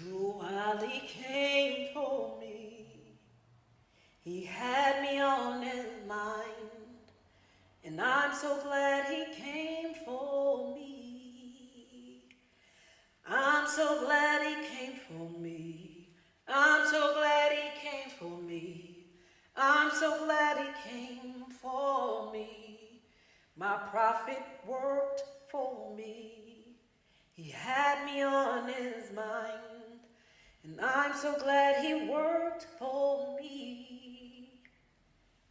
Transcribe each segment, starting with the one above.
While he came for me, he had me on his mind, and I'm so glad he came for me. I'm so glad he came for me. I'm so glad he came for me. I'm so glad he came for me. My prophet worked for me. He had me on his mind, and I'm so glad he worked for me.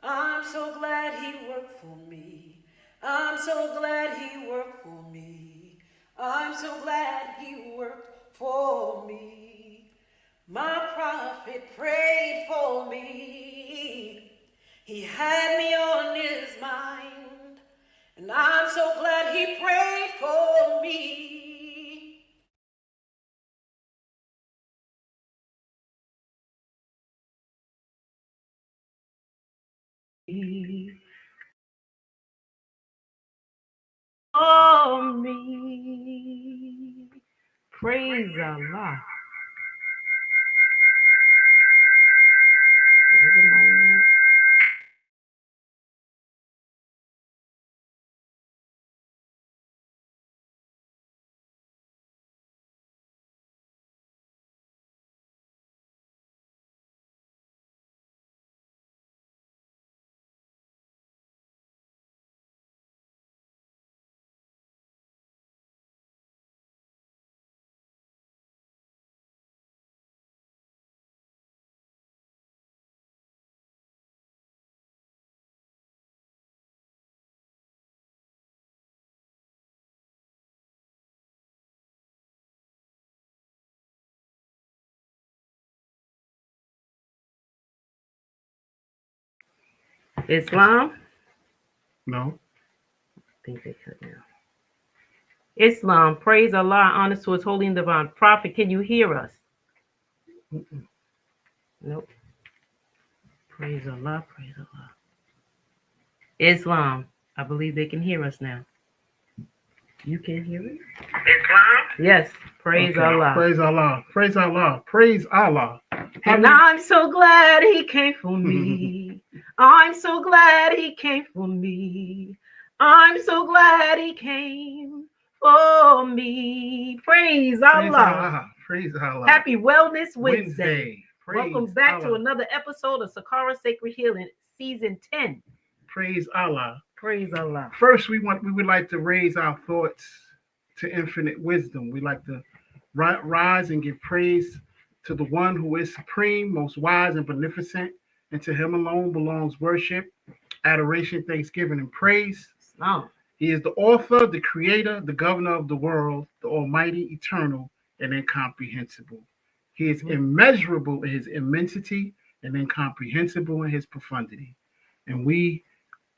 I'm so glad he worked for me. I'm so glad he worked for me. I'm so glad he worked for me. My prophet prayed for me. He had me on his mind. And I'm so glad he prayed for me. For me. Praise Allah. There is a moment. Islam? No. I think they cut now. Islam, praise Allah, honor to his holy and divine prophet. Can you hear us? Nope. Praise Allah, praise Allah. Islam, I believe they can hear us now. You can hear it? Islam? Yes, praise Allah. Praise Allah. Praise Allah. Praise Allah. And I'm so glad he came for me. I'm so glad he came for me. I'm so glad he came for me. Praise Allah. Praise Allah. Happy Wellness Wednesday. Welcome back to another episode of Sakara Sacred Healing, Season 10. Praise Allah. Praise Allah. First, we would like to raise our thoughts to infinite wisdom. We like to rise and give praise to the one who is supreme, most wise and beneficent, and to him alone belongs worship, adoration, thanksgiving, and praise. Oh. He is the author, the creator, the governor of the world, the almighty, eternal, and incomprehensible. He is immeasurable in his immensity and incomprehensible in his profundity. And we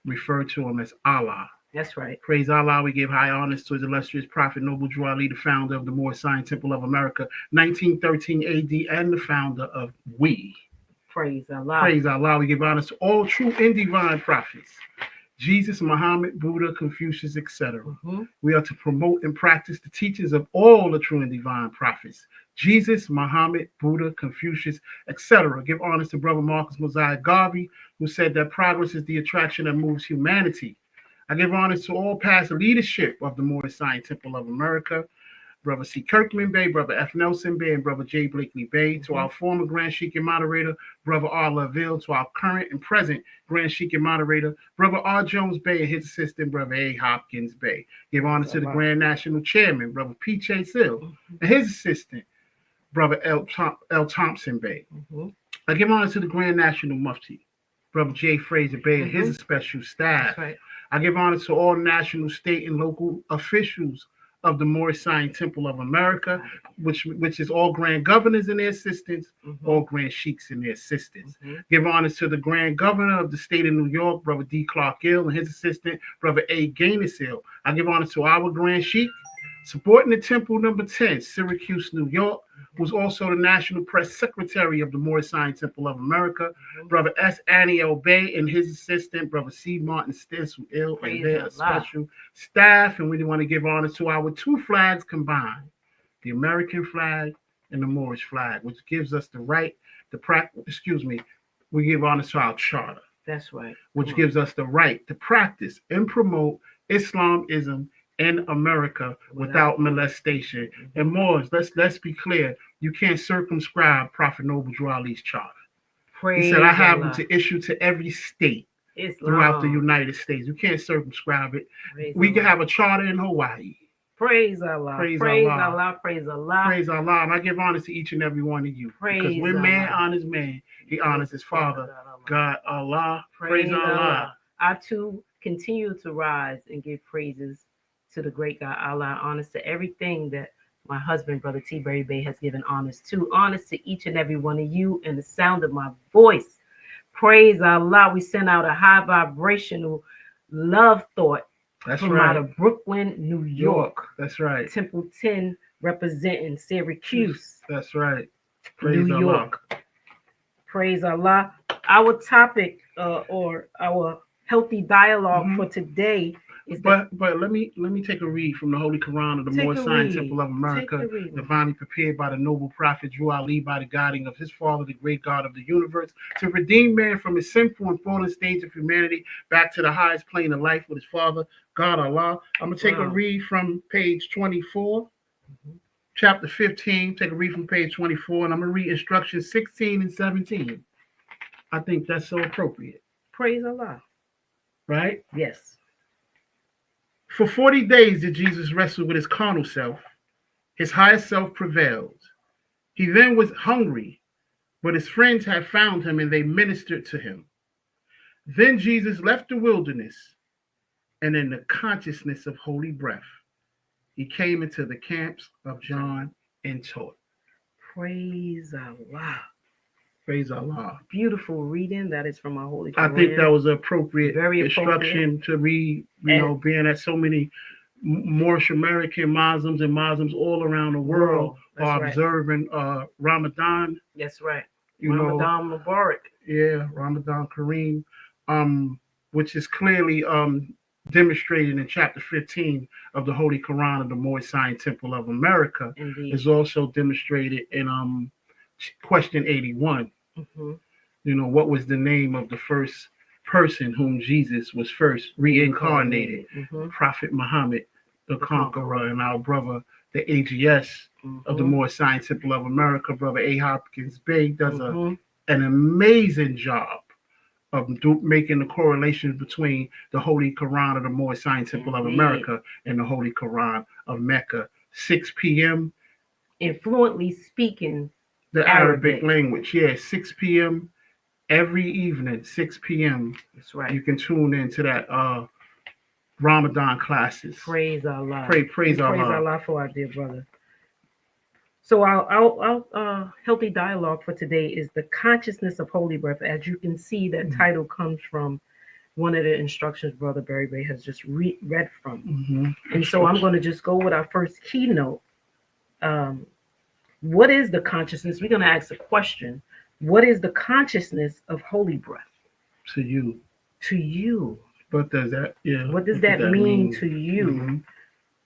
refer to him as Allah. That's right. Praise Allah. We give high honors to his illustrious prophet, Noble Drew Ali, the founder of the Moorish Zion Temple of America, 1913 AD, and the founder of We. Praise Allah. Praise Allah. We give honors to all true and divine prophets. Jesus, Muhammad, Buddha, Confucius, etc. We are to promote and practice the teachings of all the true and divine prophets. Jesus, Muhammad, Buddha, Confucius, etc. Give honors to Brother Marcus Mosiah Garvey, who said that progress is the attraction that moves humanity. I give honors to all past leadership of the Moorish Zion Temple of America, Brother C. Kirkman Bey, Brother F. Nelson Bey, and Brother J. Blakely Bey, to our former Grand Sheik and moderator, Brother R. Laville, to our current and present Grand Sheik and moderator, Brother R. Jones Bey, and his assistant, Brother A. Hopkins Bey. Give honor to the Grand National Chairman, Brother P. Chase Hill, and his assistant, Brother L. Thompson Bey. I give honor to the Grand National Mufti, Brother J. Fraser Bey, and his special staff. Right. I give honor to all national, state, and local officials of the Moorish Zion Temple of America, which is all grand governors and their assistants, all grand sheiks and their assistants. Give honors to the grand governor of the state of New York, Brother D. Clark Hill, and his assistant, Brother A. Gaines Hill. I give honors to our grand sheik, supporting the temple number 10, Syracuse, New York, who's also the National Press Secretary of the Moorish Zion Temple of America, Brother S. Annie L. Bay and his assistant, Brother C. Martin Stiss, and their special staff. And we want to give honor to our two flags combined, the American flag in the Moorish flag, which gives us the right to practice. Excuse me, we give honor to our charter. That's right. Which gives us the right to practice and promote Islamism in America without molestation. Mm-hmm. And Moors, let's be clear, you can't circumscribe Prophet Noble Drew Ali's charter. He said, I have them to issue to every state throughout the United States. You can't circumscribe it. We can have a charter in Hawaii. Praise Allah. Praise Allah. Praise Allah. Praise Allah. And I give honor to each and every one of you. Because when man honors man, he honors his father, God, Allah. Praise Allah. I too continue to rise and give praises to the great God Allah. Honors to everything that my husband, Brother T. Berry Bay, has given honors to. Honors to each and every one of you and the sound of my voice. Praise Allah. We send out a high vibrational love thought. That's from right. out of Brooklyn, New York. That's right. Temple 10 representing Syracuse. That's right. Praise New Allah. York. Praise Allah. Our topic or our healthy dialogue for today is but let me take a read from the Holy Quran of the Moorish Science Temple of America, divinely prepared by the noble prophet Drew Ali by the guiding of his father, the great God of the universe, to redeem man from his sinful and fallen stage of humanity back to the highest plane of life with his father, God Allah. I'm gonna take a read from page 24, chapter 15. Take a read from page 24, and I'm gonna read instructions 16 and 17. I think that's so appropriate. Praise Allah. Right? Yes. For 40 days did Jesus wrestle with his carnal self. His higher self prevailed. He then was hungry, but his friends had found him and they ministered to him. Then Jesus left the wilderness, and in the consciousness of holy breath, he came into the camps of John and taught. Praise Allah. Praise Allah. Beautiful reading. That is from our Holy Quran. I think that was appropriate. Very instruction to read, being that so many Moorish American Muslims and Muslims all around the world are observing Ramadan. That's right. Ramadan Mubarak. Yeah, Ramadan Kareem, which is clearly demonstrated in chapter 15 of the Holy Quran of the Moorish Science Temple of America. Indeed. Is also demonstrated in question 81. Mm-hmm. What was the name of the first person whom Jesus was first reincarnated? Mm-hmm. Prophet Muhammad, the Conqueror, and our brother, the AGS of the Moorish Science Temple of America, Brother A. Hopkins Bey, does an amazing job of making the correlation between the Holy Quran of the Moorish Science Temple of America and the Holy Quran of Mecca. 6 p.m. And fluently speaking the Arabic language. 6 p.m. every evening, 6 p.m. That's right. You can tune into that Ramadan classes. Praise Allah. Praise Allah. Praise Allah for our dear brother. So our healthy dialogue for today is the consciousness of holy breath. As you can see, that title comes from one of the instructions Brother Berry Bay has just read from. Mm-hmm. And so I'm going to just go with our first keynote. What is the consciousness? We're going to ask a question. What is the consciousness of holy breath? To you. To you. What does that? Yeah. What does that mean to you?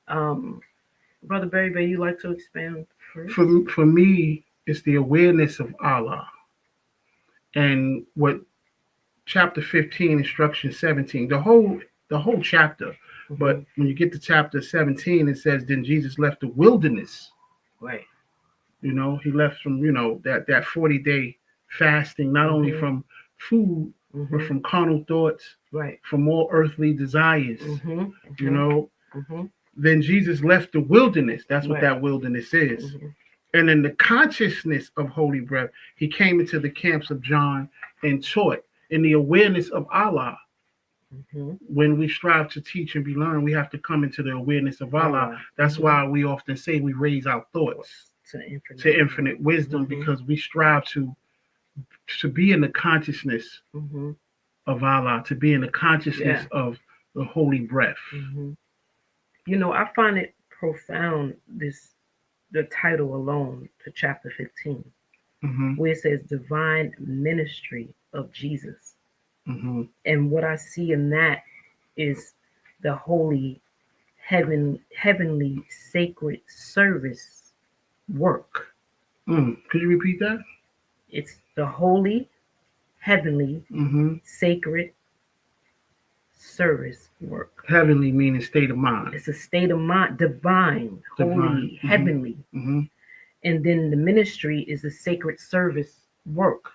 Mm-hmm. Brother Berry Bay, you like to expand first? For me, it's the awareness of Allah, and what chapter 15, instruction 17, the whole chapter. Mm-hmm. But when you get to chapter 17, it says, then Jesus left the wilderness. Right. He left from, that 40-day fasting, not only from food, but from carnal thoughts, right, from all earthly desires, Then Jesus left the wilderness. That's what that wilderness is. Mm-hmm. And in the consciousness of holy breath, he came into the camps of John and taught. In the awareness of Allah, when we strive to teach and be learned, we have to come into the awareness of Allah. That's why we often say we raise our thoughts to infinite wisdom, because we strive to be in the consciousness of Allah, to be in the consciousness of the holy breath. I find it profound, the title alone to chapter 15, where it says divine ministry of Jesus. And what I see in that is the holy, heavenly, sacred service work Could you repeat that? It's the holy, heavenly, Mm-hmm. sacred service work. Heavenly meaning state of mind. It's a state of mind, divine, Divine. holy, heavenly. Mm-hmm. And then the ministry is a sacred service work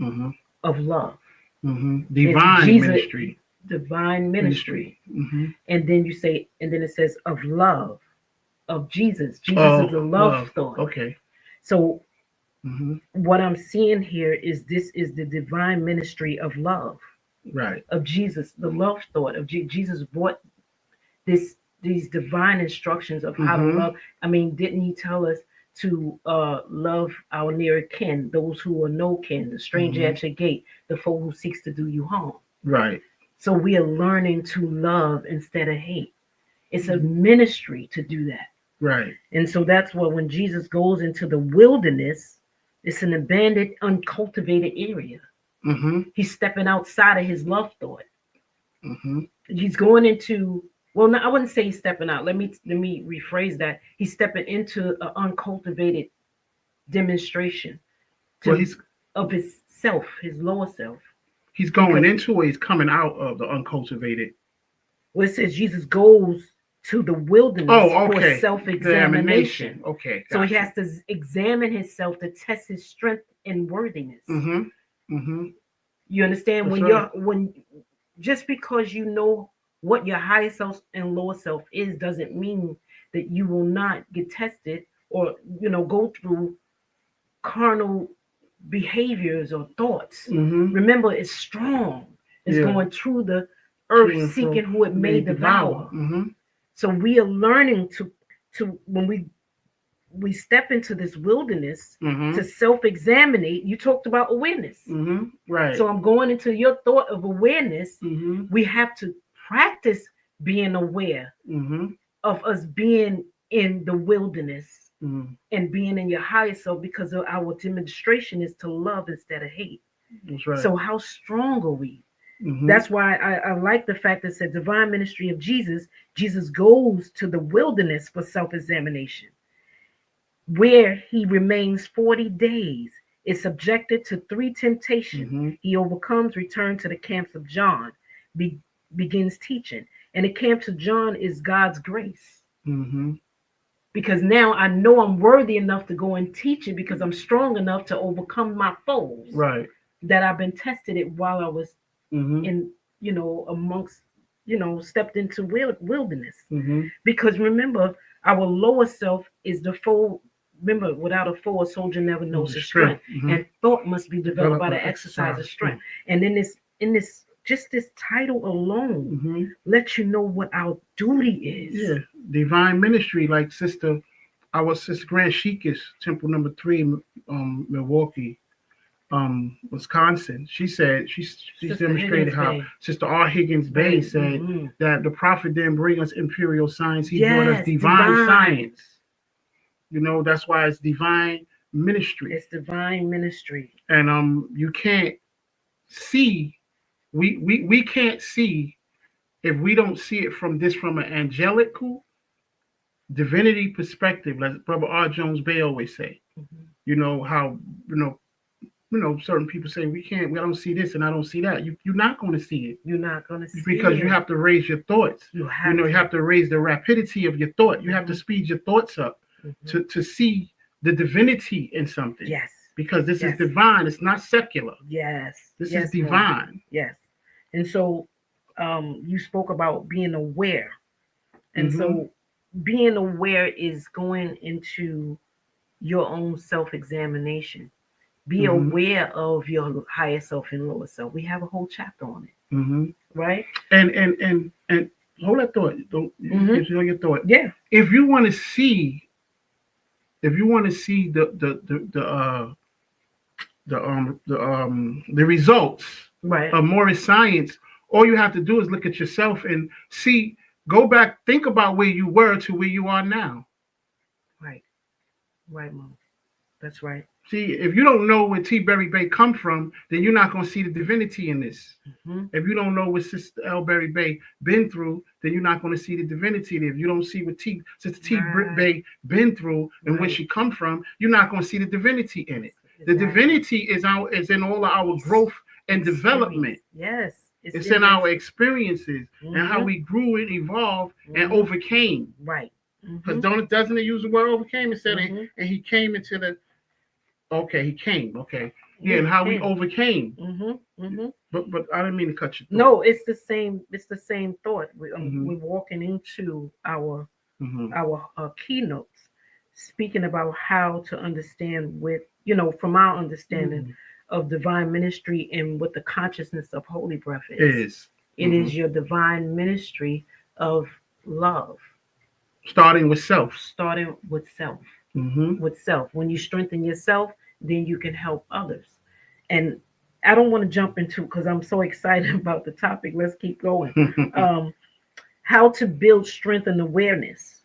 Mm-hmm. of love. Mm-hmm. It's Divine Jesus, ministry. divine ministry. Mm-hmm. And then you say, and then it says of love, of Jesus. Jesus Oh, is a love thought. Okay. So Mm-hmm. what I'm seeing here is this is the divine ministry of love, Right. of Jesus, the love thought of Jesus brought this these divine instructions of how to Mm-hmm. love. I mean, didn't he tell us to love our near kin, those who are no kin, the stranger Mm-hmm. at your gate, the foe who seeks to do you harm? Right. So we are learning to love instead of hate. It's a ministry to do that. Right. And so that's what when Jesus goes into the wilderness, it's an abandoned, uncultivated area. Mm-hmm. He's stepping outside of his love thought. Mm-hmm. He's going into, well, no, I wouldn't say he's stepping out. Let me rephrase that. He's stepping into an uncultivated demonstration Well, he's of his self, his lower self. going into or he's coming out of the uncultivated. Well, it says Jesus goes to the wilderness okay. for self-examination. Okay. So he has to examine himself to test his strength and worthiness. Mm-hmm. Mm-hmm. You understand? That's when just because you know what your higher self and lower self is doesn't mean that you will not get tested or go through carnal behaviors or thoughts. Mm-hmm. Remember, it's strong. It's going through the earth seeking who it may devour. Mm-hmm. So we are learning to when we step into this wilderness to self-examine. You talked about awareness. Mm-hmm. Right. So I'm going into your thought of awareness. Mm-hmm. We have to practice being aware of us being in the wilderness and being in your higher self, because of our demonstration is to love instead of hate. That's right. So how strong are we? That's why I like the fact that it said divine ministry of Jesus. Jesus goes to the wilderness for self-examination, where he remains 40 days, is subjected to 3 temptations. He overcomes, returns to the camps of John, begins teaching. And the camps of John is God's grace. Because now I know I'm worthy enough to go and teach it, because I'm strong enough to overcome my foes. Right. That I've been tested it while I was in, amongst, stepped into wilderness. Because remember, our lower self is the foe. Remember, without a foe, a soldier never knows his strength. And thought must be developed by the exercise of strength. And in this just this title alone lets you know what our duty is. Yeah, divine ministry, like our sister Grand Sheikis, Temple Number 3, Milwaukee, Wisconsin. She said she's demonstrated how Sister R. Higgins Bay said that the prophet didn't bring us imperial science; he brought us divine science. That's why it's divine ministry. It's divine ministry, and you can't see. We can't see if we don't see it from an angelical divinity perspective, like Brother R. Jones Bay always say. How certain people say I don't see this and I don't see that. You're not going to see it. You're not going to see because it. You have to raise your thoughts. You have to raise the rapidity of your thought. You have to speed your thoughts up to see the divinity in something. Yes. Because this is divine. It's not secular. Yes. This is divine. Yes. And so you spoke about being aware. And so being aware is going into your own self-examination. Be aware of your higher self and lower self. We have a whole chapter on it. Right? And hold that thought. Don't your thought. Yeah. If you want to see the results of Morris science, all you have to do is look at yourself and see, go back, think about where you were to where you are now. Right, Mom. That's right. See, if you don't know where T. Berry Bay come from, then you're not going to see the divinity in this. Mm-hmm. If you don't know what Sister L. Berry Bay been through, then you're not going to see the divinity there. If you don't see what Sister T. Right. Bay been through and where Right. she come from, you're not going to see the divinity in it. The Exactly. divinity is in all of our growth and development. Yes. It's in our experiences and how Mhm. we grew and evolved and Mhm. overcame. Right. Because Mhm. doesn't it use the word overcame? It said, Mhm. and he came into the, okay, he came, okay. Yeah, Yeah, and he how we came. overcame. Mhm. Mhm. But I didn't mean to cut you through. No, it's the same. It's the same thought. Mhm. We're walking into our Mhm. keynotes, speaking about how to understand with from our understanding Mhm. of divine ministry and what the consciousness of holy breath is. Is. It is your divine ministry of love, Starting with self. starting with self. Mm-hmm. With self. When you strengthen yourself, then you can help others. And I don't want to jump into because I'm so excited about the topic. Let's keep going. Um, how to build strength and awareness.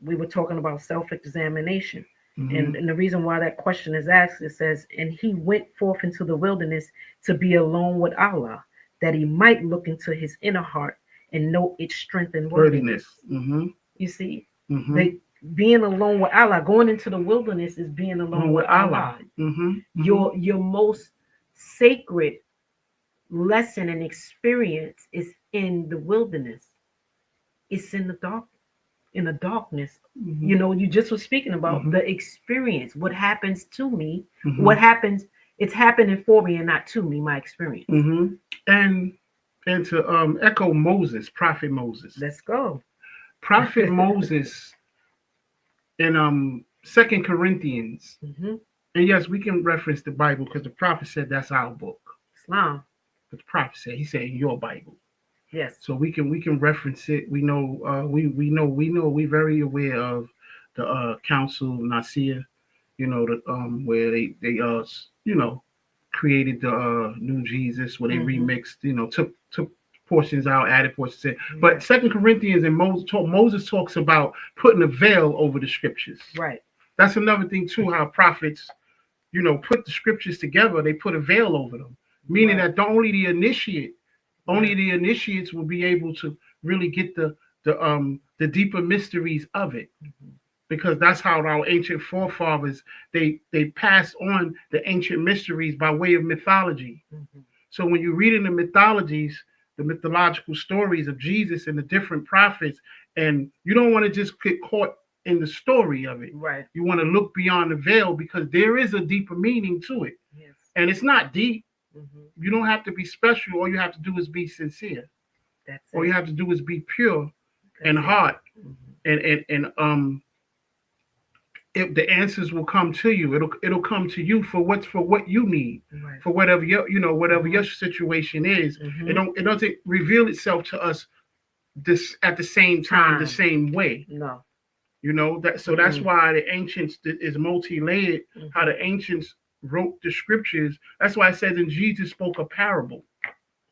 We were talking about self-examination. Mm-hmm. And the reason why that question is asked, it says, and he went forth into the wilderness to be alone with Allah, that he might look into his inner heart and know its strength and worthiness. Mm-hmm. You see, Mm-hmm. they being alone with Allah, going into the wilderness is being alone with Allah. Mm-hmm. Your most sacred lesson and experience is in the wilderness. It's in the darkness. Mm-hmm. You just were speaking about Mhm. the experience. What happens to me? Mm-hmm. What happens? It's happening for me and not to me. My experience. Mm-hmm. And to echo Moses, Prophet Moses. Let's go. Prophet Moses in 2 Corinthians. Mm-hmm. And yes, we can reference the Bible because the prophet said that's our book. Islam. But the prophet said, he said your Bible. Yes. So we can reference it. We know we're very aware of the Council of Nicaea, the where they created the new Jesus, where they remixed, took portions out, added portions in. But Right. 2 Corinthians and Moses talks about putting a veil over the scriptures. Right. That's another thing too, how prophets, put the scriptures together, they put a veil over them. Meaning Right. that only the initiates will be able to really get the deeper mysteries of it. Mhm. Because that's how our ancient forefathers they passed on the ancient mysteries by way of mythology. Mhm. So when you read in the mythologies, the mythological stories of Jesus and the different prophets, and you don't want to just get caught in the story of it. Right. You want to look beyond the veil because there is a deeper meaning to it. Yes. And it's not deep. Mhm. You don't have to be special. All you have to do is be sincere. That's All it. you have to do is be pure and That's it. heart. Mhm. And if the answers will come to you, it'll come to you for what you need, Right. for whatever whatever your situation is. Mhm. It doesn't reveal itself to us this at the same time, the same way. No. That's why the ancients is multi-layered. How the ancients wrote the scriptures. That's why it says in Jesus spoke a parable.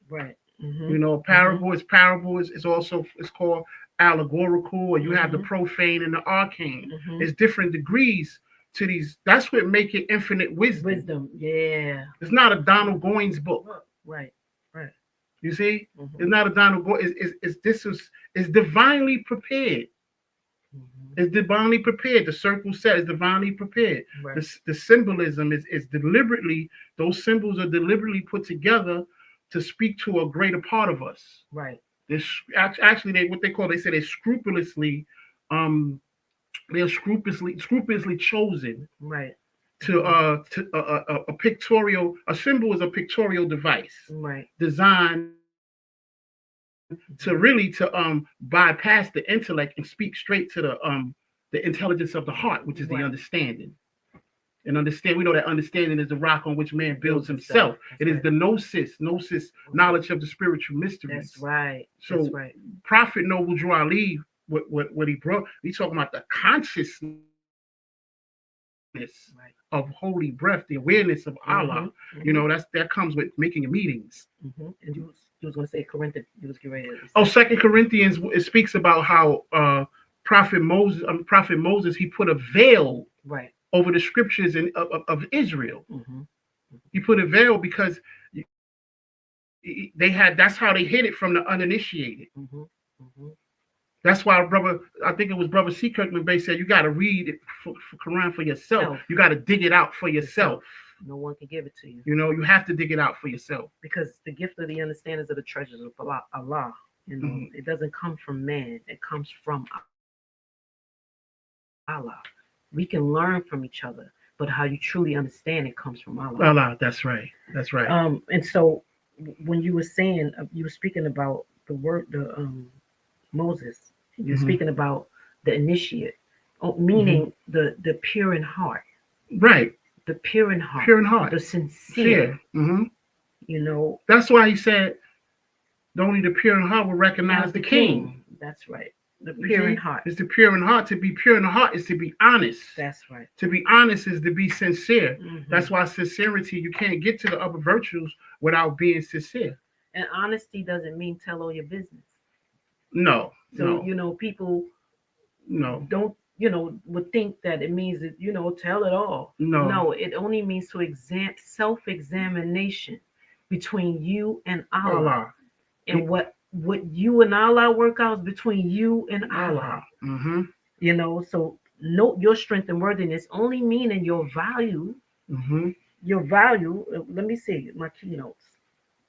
Right. Mhm. Parable is also it's called allegorical, or you have the profane and the arcane. Mhm. It's different degrees to these. That's what make it infinite wisdom. Wisdom. Yeah. It's not a Donald Goines book. Right. Right. You see, Mhm. it's not a Donald Goines. It's divinely prepared. Mhm. It's divinely prepared. The circle set is divinely prepared. Right. The symbolism is deliberately, those symbols are deliberately put together to speak to a greater part of us. Right. This actually they say um they're scrupulously chosen Right. to a pictorial, a symbol is a pictorial device Right. designed to bypass the intellect and speak straight to the intelligence of the heart, which is the understanding. And understand, we know that understanding is the rock on which man builds himself. It is the gnosis, knowledge of the spiritual mysteries. That's right. So, That's right. Prophet Noble Drew Ali, what he brought, he's talking about the consciousness of holy breath, the awareness of Allah. That comes with making your meetings. And you was going to say Corinthians. You was getting ready to say. Oh, 2 Corinthians, it speaks about how Prophet Moses, he put a veil. Right. over the scriptures of Israel. Mm-hmm. He put a veil because they had, that's how they hid it from the uninitiated. Mm-hmm. Mm-hmm. That's why brother, I think it was brother C. Kirkman Bay said, you got to read it for Quran for yourself. Self. You got to dig it out for yourself. No one can give it to you. You know, you have to dig it out for yourself. Because the gift of the understanding of the treasures of Allah. You know, Mhm. it doesn't come from man. It comes from Allah. We can learn from each other, but how you truly understand it comes from Allah. Allah, that's right. That's right. And so when you were saying, you were speaking about the word, Moses. You're Mhm. speaking about the initiate, meaning the pure in heart, Right. the pure in heart, Pure in heart. the sincere. Mm-hmm. You know, That's why he said, only the pure in heart will recognize the king. That's right. The pure in heart. It's the pure in heart. To be pure in the heart is to be honest. That's right. To be honest is to be sincere. Mm-hmm. That's why sincerity, you can't get to the other virtues without being sincere. And honesty doesn't mean tell all your business. No. So, no. you know, people No. don't, would think that it means that, tell it all. No. No, it only means to self-examination between you and Allah. And what you and Allah work out is between you and Allah. Mm-hmm. You know, so note your strength and worthiness only meaning your value. Mm-hmm. Your value, let me see my keynotes.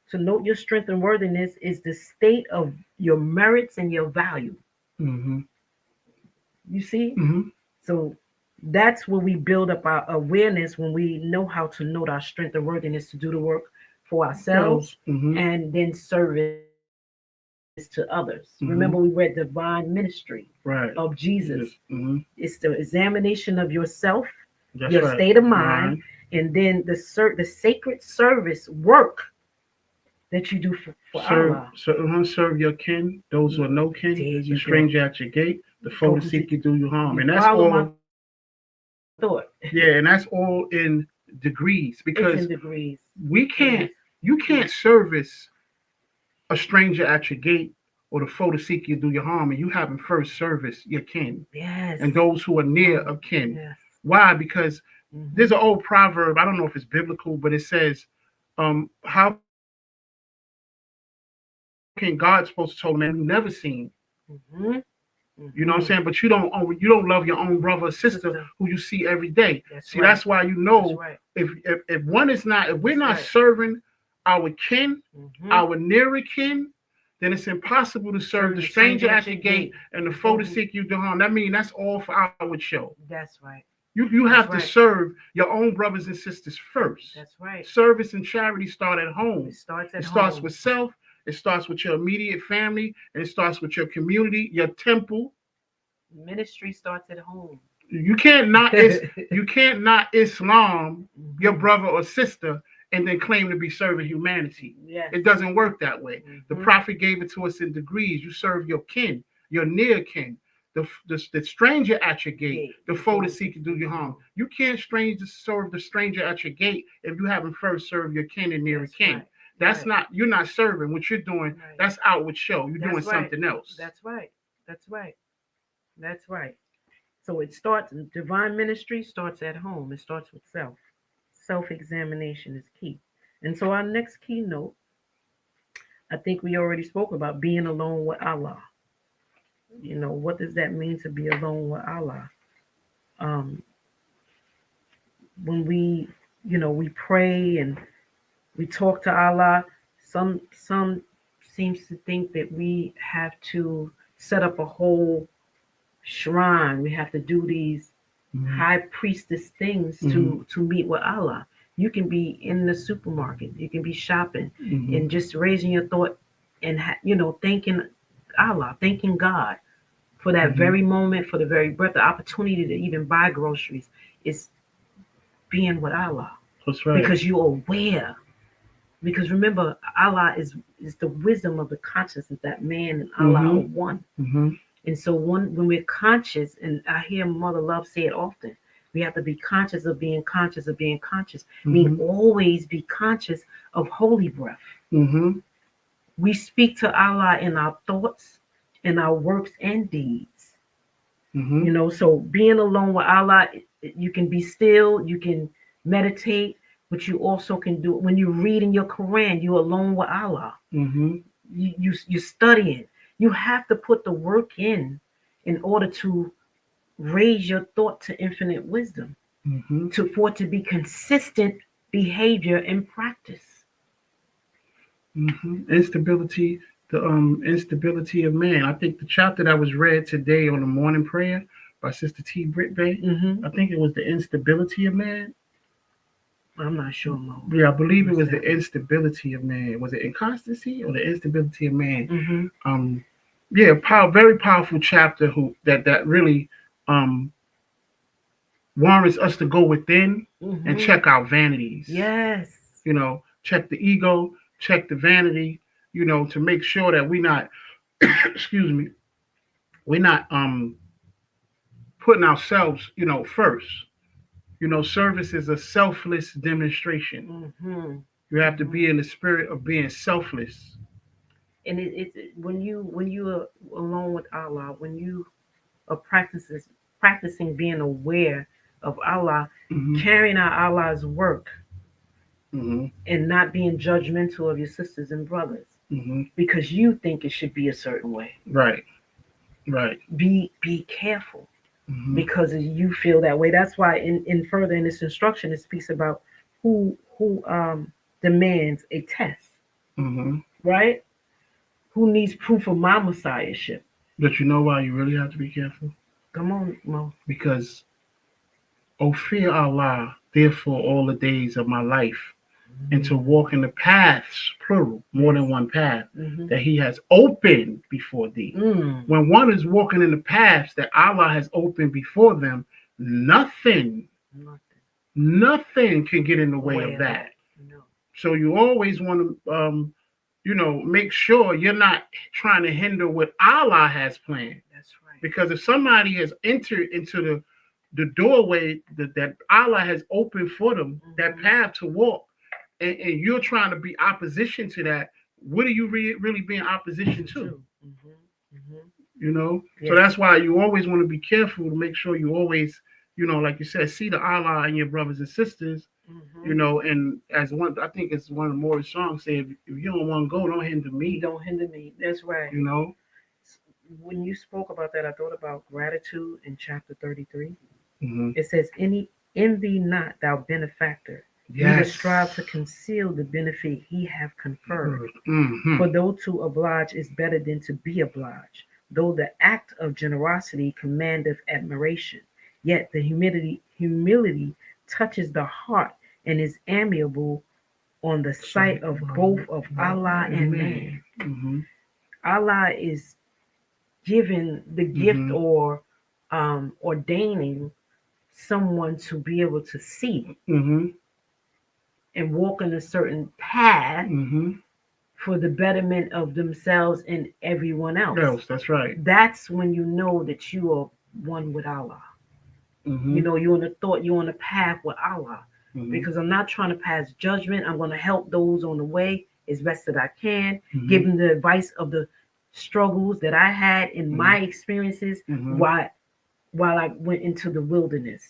To note your strength and worthiness is the state of your merits and your value. Mm-hmm. You see? Mm-hmm. So that's where we build up our awareness when we know how to note our strength and worthiness to do the work for ourselves Mm-hmm. and then service to others. Mm-hmm. Remember, we read divine ministry of Jesus. Mm-hmm. It's the examination of yourself, that's your right. state of mind, and then the sacred service work that you do for Allah. Serve your kin, those who are no kin, the stranger at your gate, the foe to seek you do you harm. And that's all. Thought. Yeah, and that's all in degrees, because it's in degrees. We can't. You can't service a stranger at your gate or the foe to seek you do your harm, and you haven't first serviced your kin. Yes. And those who are near of kin. Yes. Why? Because there's an old proverb. I don't know if it's biblical, but it says, "How can God supposed to tell a man who never seen?" Mm-hmm. You know what I'm saying? But you don't love your own brother or sister who you see every day. That's why you know if one is not, if we're not serving our kin, our nearer kin, then it's impossible to serve the stranger at your gate and the foe to seek you to harm. That means that's all for our show. That's right. You have to serve your own brothers and sisters first. That's right. Service and charity start at home. It starts with self. It starts with your immediate family, and it starts with your community, your temple. Ministry starts at home. You can't not Islam, your brother or sister, and then claim to be serving humanity. Yes. It doesn't work that way. The Prophet gave it to us in degrees. You serve your kin, your near kin, the stranger at your gate, the foe to seek to do you harm. You can't serve the stranger at your gate if you haven't first served your kin and near kin. Right. That's not, you're not serving. What you're doing, that's outward show. You're doing something else. That's right. That's right. That's right. So it starts, divine ministry starts at home. It starts with self. Self-examination is key. And so our next keynote, I think we already spoke about being alone with Allah. You know, what does that mean to be alone with Allah? When we pray and we talk to Allah, some seems to think that we have to set up a whole shrine. We have to do these high priestess things to meet with Allah. You can be in the supermarket, you can be shopping, and just raising your thought and thanking Allah, thanking God for that very moment, for the very breath, the opportunity to even buy groceries is being with Allah. That's right. Because you're aware. Because remember, Allah is the wisdom of the consciousness that man and Allah are one. And so when we're conscious, and I hear Mother Love say it often, we have to be conscious of being conscious of being conscious. We always be conscious of holy breath. We speak to Allah in our thoughts, in our works and deeds. So being alone with Allah You can be still, you can meditate, but you also can do it when you read in your Quran, you're alone with Allah. Mm-hmm. You're studying. You have to put the work in order to raise your thought to infinite wisdom, Mm-hmm. for it to be consistent behavior and practice. Mm-hmm. Instability, the instability of man. I think the chapter that was read today on the morning prayer by Sister T. Britt Bay, Mm-hmm. I think it was the instability of man. I'm not sure, Mo. Yeah, I believe it was the instability of man. Was it inconstancy or the instability of man? Mm-hmm. Yeah, very powerful chapter that really um warrants us to go within and Mm-hmm. check our vanities. Yes. You know, check the ego, check the vanity, you know, to make sure that we're not excuse me, we're not putting ourselves, you know, first. You know, service is a selfless demonstration. Mm-hmm. You have to be in the spirit of being selfless. And it's when you are alone with Allah, when you are practicing being aware of Allah, Mm-hmm. carrying out Allah's work, Mm-hmm. and not being judgmental of your sisters and brothers Mm-hmm. because you think it should be a certain way. Right. Right. Be careful Mm-hmm. because you feel that way. That's why in further in this instruction it speaks about who demands a test, Mm-hmm. right? Who needs proof of my messiahship? But you know why you really have to be careful? Come on, Mo. Because, oh, fear Allah, therefore, all the days of my life, and to walk in the paths, plural, more than one path, that He has opened before thee. When one is walking in the paths that Allah has opened before them, nothing can get in the way of that. No. So you always want to, you know, make sure you're not trying to hinder what Allah has planned. That's right. Because if somebody has entered into the doorway that Allah has opened for them, that path to walk, and you're trying to be opposition to that, what are you really being opposition to? You know? Yes. So that's why you always want to be careful to make sure you always, you know, like you said, see the Allah in your brothers and sisters, you know, and as one, I think it's one of the more songs say, if you don't want to go, don't hinder me. Don't hinder me. That's right. You know? When you spoke about that, I thought about gratitude in chapter 33. Mm-hmm. It says, envy not thou benefactor. Yes. Neither strive to conceal the benefit he have conferred. Mm-hmm. For though to oblige is better than to be obliged, though the act of generosity commandeth admiration, yet the humility touches the heart and is amiable on the sight of both of Allah and man. Mm-hmm. Allah is giving the gift or ordaining someone to be able to see and walk in a certain path for the betterment of themselves and everyone else. That's right. That's when you know that you are one with Allah. You know, you're on the thought, you're on the path with Allah. Because I'm not trying to pass judgment. I'm going to help those on the way as best that I can, give them the advice of the struggles that I had in my experiences while I went into the wilderness.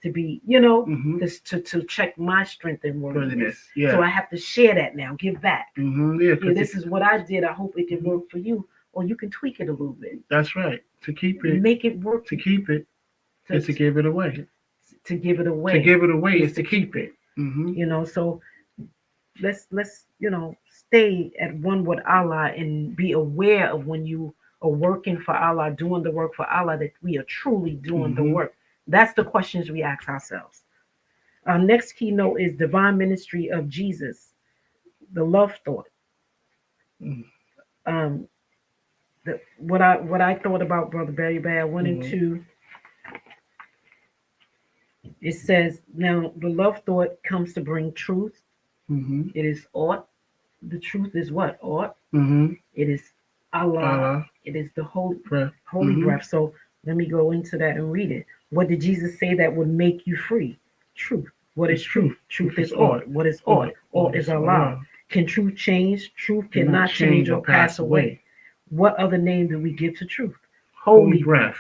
To be, you know, to check my strength and worthiness. Yeah. So I have to share that now, give back. Yeah, this is what I did. I hope it can work for you, or you can tweak it a little bit. That's right. To keep it, make it work. To keep it is to give it away. To give it away. To give it away is to keep it. You know, so let's you know, stay at one with Allah and be aware of when you are working for Allah, doing the work for Allah, that we are truly doing the work. That's the questions we ask ourselves. Our next keynote is Divine Ministry of Jesus, the love thought. What I thought about Brother Barry Bay, I went into. It says, now the love thought comes to bring truth. It is ought. The truth is what? Ought. It is Allah. It is the holy breath. So let me go into that and read it. What did Jesus say that would make you free? Truth. What is truth? Truth is ought. What is ought? Ought is Allah. Can truth change? Truth cannot change or pass away. What other name do we give to truth? Holy breath.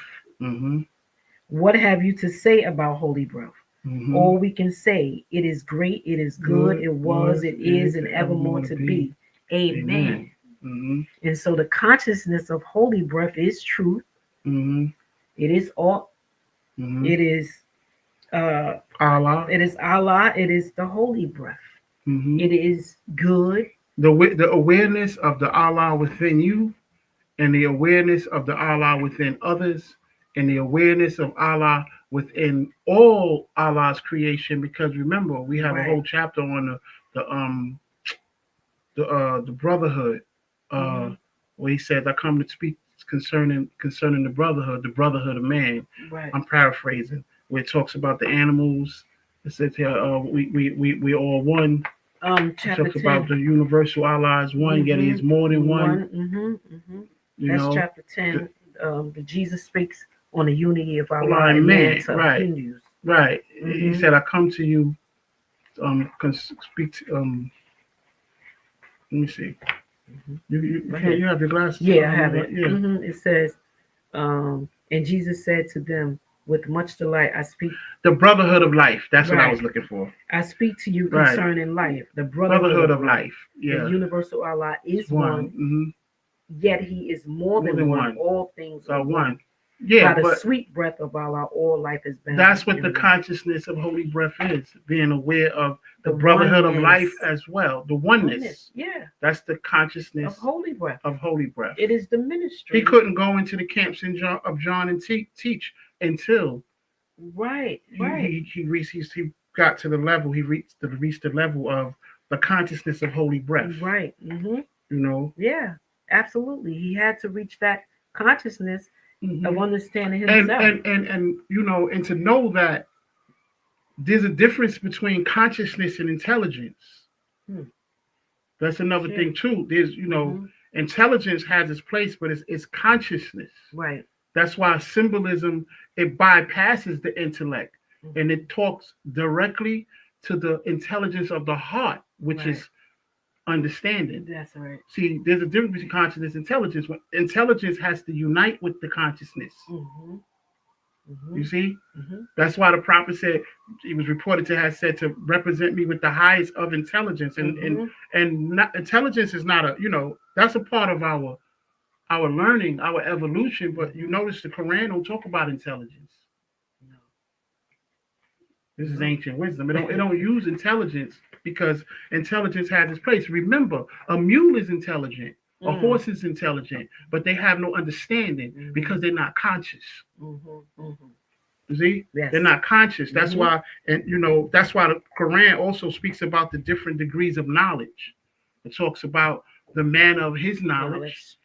What have you to say about holy breath? Mhm. All we can say, it is great, it is good, it was, it is, and evermore to be. Amen. Mhm. And so the consciousness of holy breath is truth. Mhm. It is all. Mhm. It is Allah. it is Allah. It is the holy breath. Mhm. It is good. The awareness of the Allah within you, and the awareness of the Allah within others, and the awareness of Allah within all Allah's creation. Because remember, we have a whole Right. chapter on the brotherhood, uh, Mm-hmm. where he says, "I come to speak concerning the brotherhood of man." Right. I'm paraphrasing, where it talks about the animals. It says here, we all one. It Chapter talks about 10. the universal Allah is one, yet He is more than one. You That's know, chapter 10. The Jesus speaks on the unity of Allah Allah and and man man, to right, Hindus. right. He Mm-hmm. said, "I come to you, speak to, let me see. You have your glasses? Yeah, I have it. Yeah. It says, and Jesus said to them, with much delight, I speak. The brotherhood of life. That's what I Right. was looking for. I speak to you Right. concerning life, the Brotherhood of life. The Yeah. universal Allah is one, Mm-hmm. yet He is more than one. All things are one. One. Yeah, By the but sweet breath of Allah, all life is bound. that's what in the one. consciousness of holy breath is, being aware of the The brotherhood of life oneness. as well. The oneness. Yeah, That's the consciousness of holy breath. of holy breath. It is the ministry. He couldn't go into the camps of John and teach until Right. he got to the level, he reached the level of the consciousness of holy breath. Right. Mm-hmm. You know. Yeah, absolutely. He had to reach that consciousness Mm-hmm. of understanding himself. And you know, and to know that there's a difference between consciousness and intelligence. That's another thing too. There's, you know, intelligence has its place, but it's consciousness. Right. That's why symbolism, it bypasses the intellect, and it talks directly to the intelligence of the heart, which is understanding. That's right. See, there's a difference between consciousness and intelligence. When intelligence has to unite with the consciousness. You see? That's why the prophet said, he was reported to have said, to represent me with the highest of intelligence. And not, intelligence is not a, you know, that's a part of our learning, our evolution. But you notice the Quran don't talk about intelligence. This is ancient wisdom. It don't use intelligence, because intelligence has its place. Remember, a mule is intelligent, a horse is intelligent, but they have no understanding because they're not conscious. You see, they're not conscious. That's why, and you know, that's why the Quran also speaks about the different degrees of knowledge. It talks about the manner of his knowledge,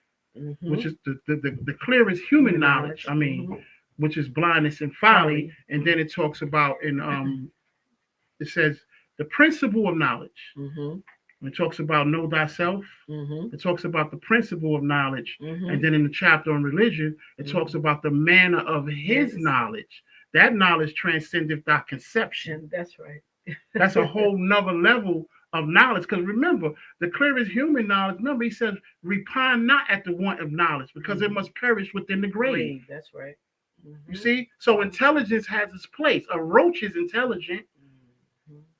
which is the clearest human knowledge. I mean, which is blindness and folly. And then it talks about it says the principle of knowledge. It talks about know thyself. It talks about the principle of knowledge. And then in the chapter on religion, it talks about the manner of his knowledge. That knowledge transcendeth thy conception. That's right. That's a whole nother level of knowledge. Because remember, the clearest human knowledge, remember he says, repine not at the want of knowledge, because it must perish within the grave. That's right. You see? So intelligence has its place. A roach is intelligent.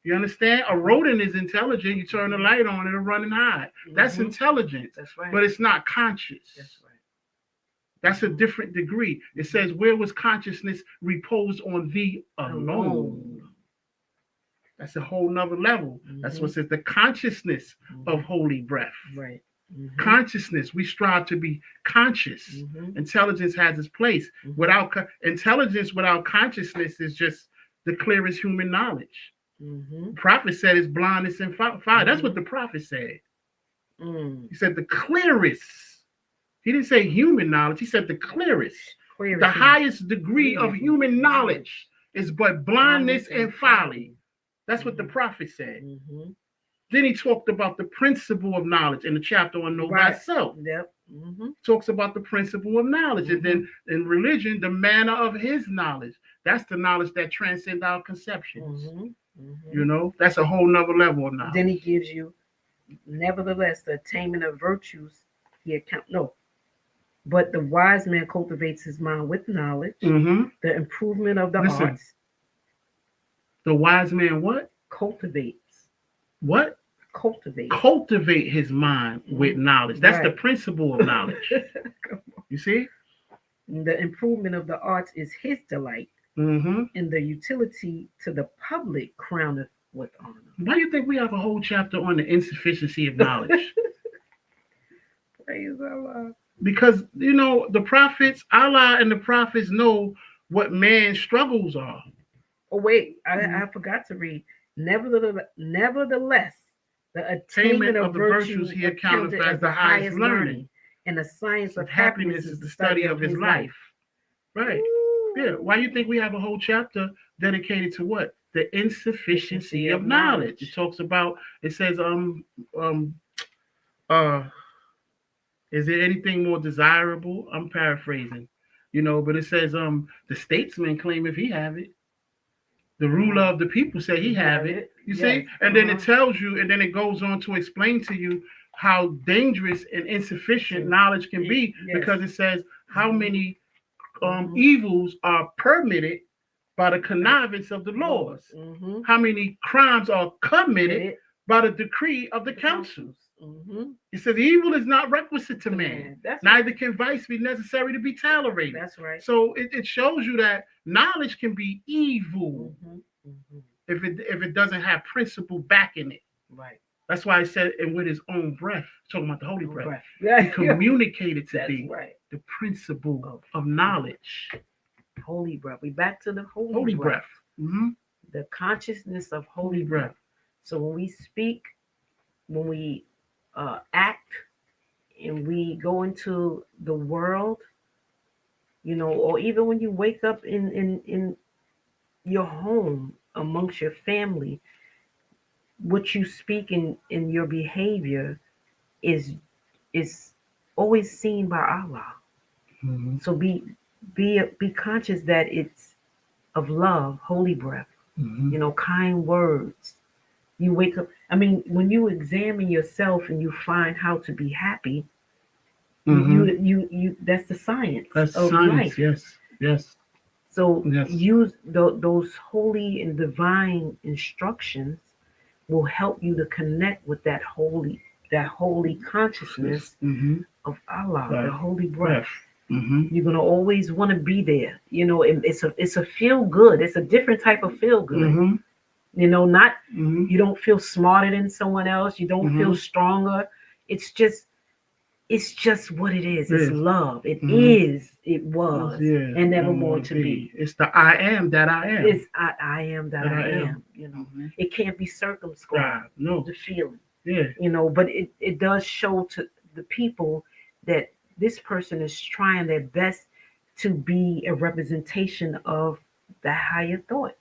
You understand? A rodent is intelligent. You turn the light on, it'll run and hide. That's intelligence. That's right. But it's not conscious. That's right. That's a different degree. It says, where was consciousness reposed on thee alone? That's a whole nother level. That's what it says, the consciousness of holy breath. Right. Consciousness. We strive to be conscious. Intelligence has its place. Without intelligence, without consciousness is just the clearest human knowledge. The prophet said it's blindness and fire. That's what the prophet said. He said the clearest. He didn't say human knowledge. He said the clearest. The highest degree of human knowledge is but blindness and folly. That's what the prophet said. Then he talked about the principle of knowledge in the chapter on know thyself. Talks about the principle of knowledge. And then in religion, the manner of his knowledge. That's the knowledge that transcends our conceptions. You know, that's a whole nother level of knowledge. Then he gives you, nevertheless, the attainment of virtues. But the wise man cultivates his mind with knowledge, Mm-hmm. the improvement of the Listen. arts. The wise man what? Cultivates. What? Cultivate. Cultivate his mind with knowledge. That's the Right. principle of knowledge. You see? The improvement of the arts is his delight, Mm-hmm. and the utility to the public crowneth with honor. Why do you think we have a whole chapter on the insufficiency of knowledge? Praise Allah. Because the prophets, Allah and the prophets know what man's struggles are. Oh wait, Mhm. I forgot to read. Nevertheless, the Attainment attainment of the virtues virtue he accounted as the highest learning. and the science So of happiness is the study of his life. Right. Yeah. Why do you think we have a whole chapter dedicated to what? The insufficiency of knowledge. It talks about. It says um uh is there anything more desirable? I'm paraphrasing, but it says the statesman claim if he have it. The ruler of the people say he have it. You see? And then it tells you, and then it goes on to explain to you how dangerous and insufficient knowledge can be, because it says how many evils are permitted by the connivance of the laws. How many crimes are committed by the decree of the councils. It says evil is not requisite to man. Neither can vice be necessary to be tolerated. That's right. So it shows you that knowledge can be evil if it doesn't have principle backing it. Right. That's why I said, and with his own breath, talking about the holy breath, Yeah. he communicated to thee right. the principle of knowledge. Holy breath. We back to the Holy breath. Mm-hmm. The consciousness of holy breath. So when we speak, when we act, and we go into the world, or even when you wake up in your home amongst your family, what you speak in your behavior is always seen by Allah. Mm-hmm. So be conscious that it's of love, holy breath, kind words. You wake up. I mean, when you examine yourself and you find how to be happy, you that's the science of life. Yes. So use those holy and divine instructions will help you to connect with that holy consciousness of Allah, the holy breath. You're gonna always want to be there. It's a feel good. It's a different type of feel good. Not you don't feel smarter than someone else. You don't feel stronger. It's just what it is. It's love. It is. It was. And never more to be. It's the I am that I am. It's I am that I am. It can't be circumscribed. No. The feeling. Yeah. But it does show to the people that this person is trying their best to be a representation of the higher thought.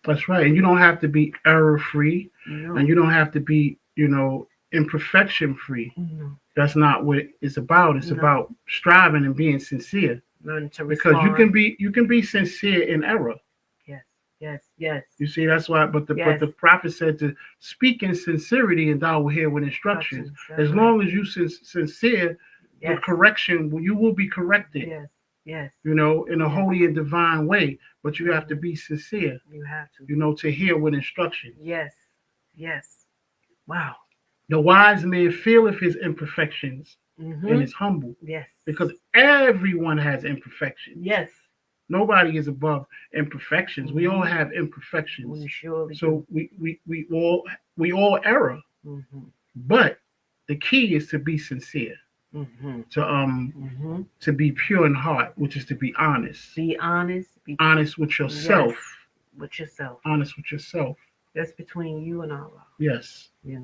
That's right. And you don't have to be error free, and you don't have to be, imperfection free. That's not what it's about. It's about striving and being sincere. Because you can be sincere in error. Yes. You see, that's why. But the prophet said to speak in sincerity, and thou will hear with instructions. As long as you sincere, the correction, you will be corrected. Yes. In a holy and divine way. But you have to be sincere. You have to. To hear with instructions. Yes. Wow. The wise man feeleth his imperfections and is humble. Yes. Because everyone has imperfections. Yes. Nobody is above imperfections. We all have imperfections. So we all err. But the key is to be sincere. To be pure in heart, which is to be honest. Be honest. Be honest with yourself. Yes. With yourself. Honest with yourself. That's between you and Allah. Yes. The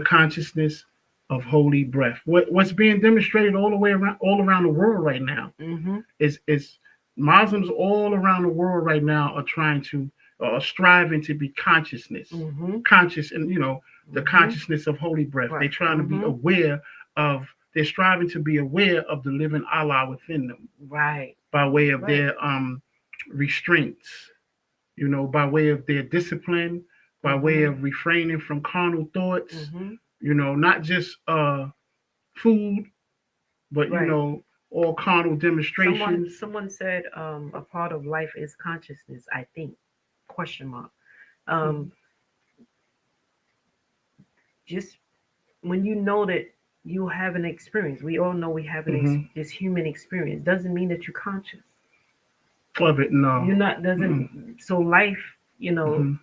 consciousness of holy breath. What's being demonstrated all around the world right now is Muslims all around the world right now are trying to striving to be conscious and the consciousness of holy breath. They're trying to be aware of. They're striving to be aware of the living Allah within them. Right. By way of their restraints. By way of their discipline. By way of refraining from carnal thoughts, not just food but Right. all carnal demonstrations. Someone said a part of life is consciousness, I think. Question mark. Um, just when you know that you have an experience, we all know we have this human experience. Doesn't mean that you're conscious. Of it, no. You're not. Doesn't. So life, Mm-hmm.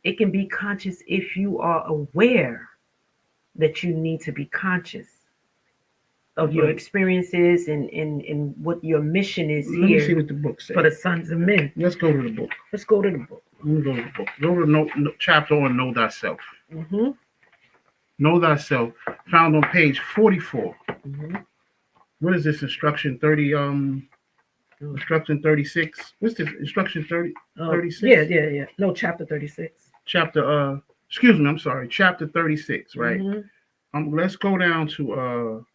it can be conscious if you are aware that you need to be conscious of your Right. experiences and what your mission is Let me see here what the book says. for the sons of men. Let's go to the book. Let's go to the book. Let me go to the book. Go to the chapter on Know Thyself. Mm-hmm. Know Thyself, found on page 44. Mm-hmm. What is this? Instruction 30, instruction 36. What's this? Instruction 36? Yeah. No, chapter 36. Chapter, excuse me, I'm sorry. Chapter 36, right? Mm-hmm. Let's go down to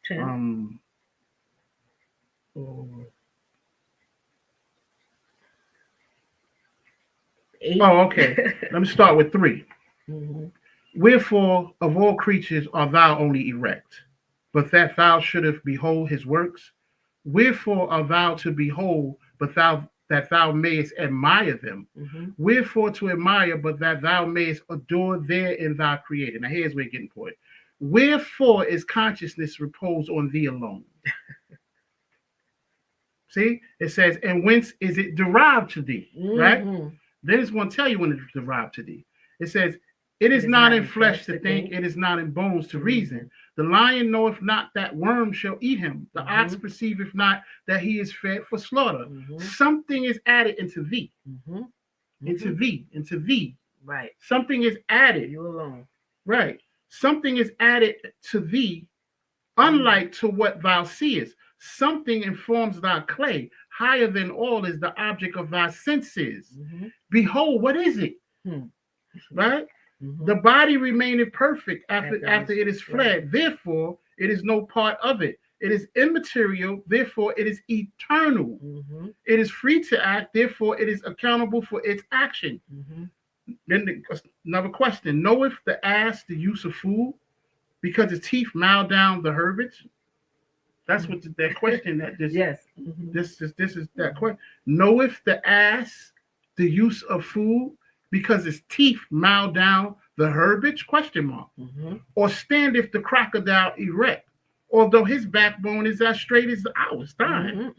10. 8. Oh, okay. Let me start with 3. Mm-hmm. Wherefore, of all creatures art thou only erect, but that thou shouldest behold his works. Wherefore art thou to behold, but that thou mayest admire them. Mm-hmm. Wherefore to admire, but that thou mayest adore therein thy creator. Now here's where you're getting for it. Wherefore is consciousness reposed on thee alone? See, it says, and whence is it derived to thee? Mm-hmm. Right? Then it's going to tell you when it's derived to thee. It says, it is not in flesh to think, it is not in bones to reason. The lion knoweth not that worms shall eat him. The ox perceiveth not that he is fed for slaughter. Something is added into thee. Into thee. Into thee. Right. Something is added. You alone. Right. Something is added to thee, unlike to what thou seest. Something informs thy clay. Higher than all is the object of thy senses. Behold, what is it? Right? The body remaineth perfect after it is fled. Right. Therefore, it is no part of it. It is immaterial. Therefore, it is eternal. It is free to act. Therefore, it is accountable for its action. Then another question. Knoweth the ass the use of food because its teeth mow down the herbage? That's what that question that this yes. This is that question. Knoweth the ass the use of food because its teeth mow down the herbage? Question mark. Or standeth the crocodile erect, although his backbone is as straight as ours? Thine.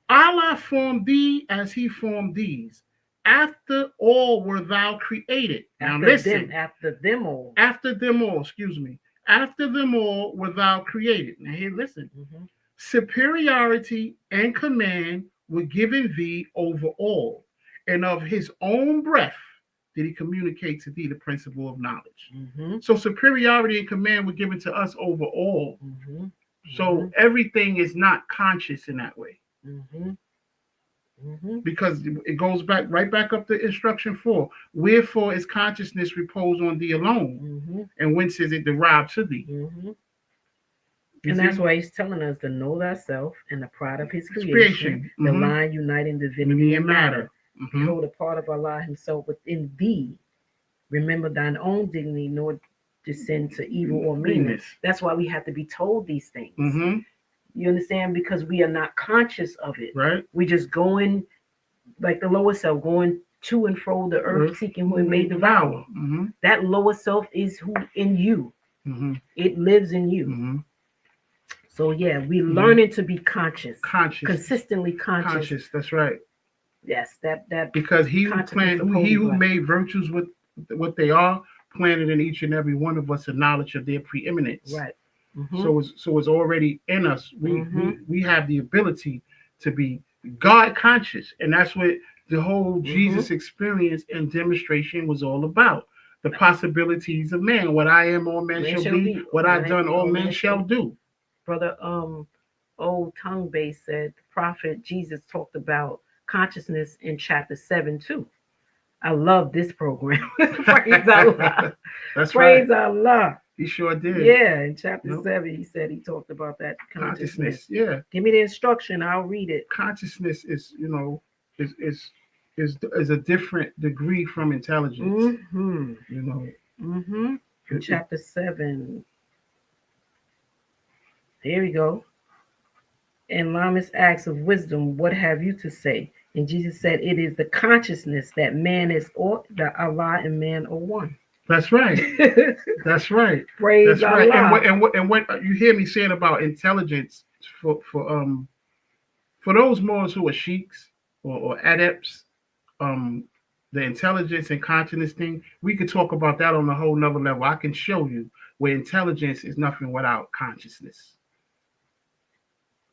Allah formed thee as he formed these. After all were thou created. Now listen. After them all. After them all, excuse me. After them all were thou created. Now here, listen. Superiority and command were given thee over all, and of his own breath did he communicate to thee the principle of knowledge. So superiority and command were given to us over all. So everything is not conscious in that way. Because it goes right back up to instruction 4. Wherefore is consciousness reposed on thee alone, and whence is it derived to thee? And that's why he's telling us to know thyself and the pride of his creation. The line uniting divinity and matter. Behold, a part of Allah himself within thee. Remember thine own dignity, nor descend to evil or meanness. That's why we have to be told these things. You understand? Because we are not conscious of it. Right. We just going, like the lower self, going to and fro the earth, seeking who it may devour. That lower self is who in you. It lives in you. So yeah, we learning to be conscious, consistently conscious. That's right. Yes, that because he who made virtues with what they are planted in each and every one of us a knowledge of their preeminence. Right. So it's already in us. We have the ability to be God conscious, and that's what the whole Jesus experience and demonstration was all about. The possibilities of man. What I am, all men shall be. What I've done, all men shall do. Brother, Old Tongue Base said the prophet Jesus talked about consciousness in chapter 7 too. I love this program. Praise Allah. That's Praise right. Allah. He sure did. Yeah, in chapter 7, he said he talked about that consciousness. Yeah. Give me the instruction. I'll read it. Consciousness is, is a different degree from intelligence. In chapter 7. Here we go. And Lamas acts of wisdom, what have you to say? And Jesus said, it is the consciousness that man is all, that Allah and man are one. That's right. That's right. Praise That's right. Allah. And what you hear me saying about intelligence for those Moors who are sheiks or adepts, um, the intelligence and consciousness thing, we could talk about that on a whole nother level. I can show you where intelligence is nothing without consciousness.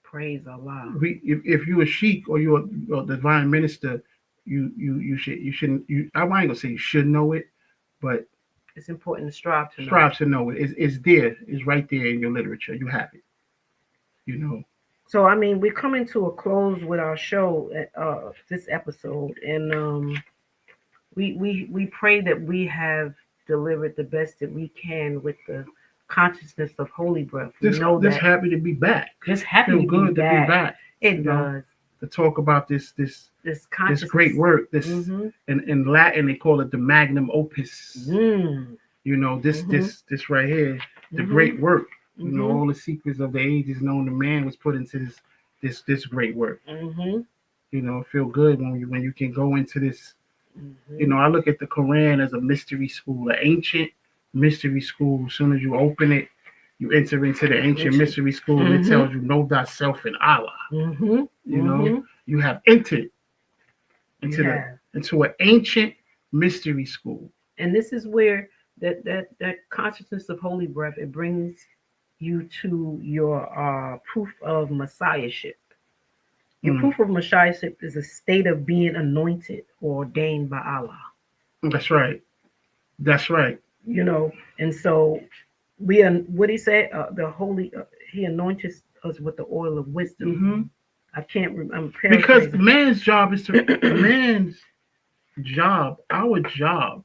Praise Allah. If you're a sheik or you're a divine minister, you shouldn't I ain't gonna say you should know it, but it's important to strive to know it. It's there. It's right there in your literature. You have it. You know. So I mean, we're coming to a close with our show, this episode, and we pray that we have delivered the best that we can with the consciousness of holy breath. Just happy to be back. Just happy Feel to good be back. It does. To talk about this great work. This in Latin they call it the magnum opus. You know, this right here, the great work. You know, all the secrets of the ages known to man was put into this great work. You know, feel good when you can go into this. You know, I look at the Quran as a mystery school, an ancient mystery school. As soon as you open it, you enter into the ancient mystery school, and it tells you, know thyself in Allah. You know, you have entered into an ancient mystery school. And this is where that consciousness of holy breath, it brings you to your proof of messiahship. Your proof of messiahship is a state of being anointed or ordained by Allah. That's right. That's right. You know, and so we are, what he said, the holy, he anointed us with the oil of wisdom. I can't remember. Because man's job is our job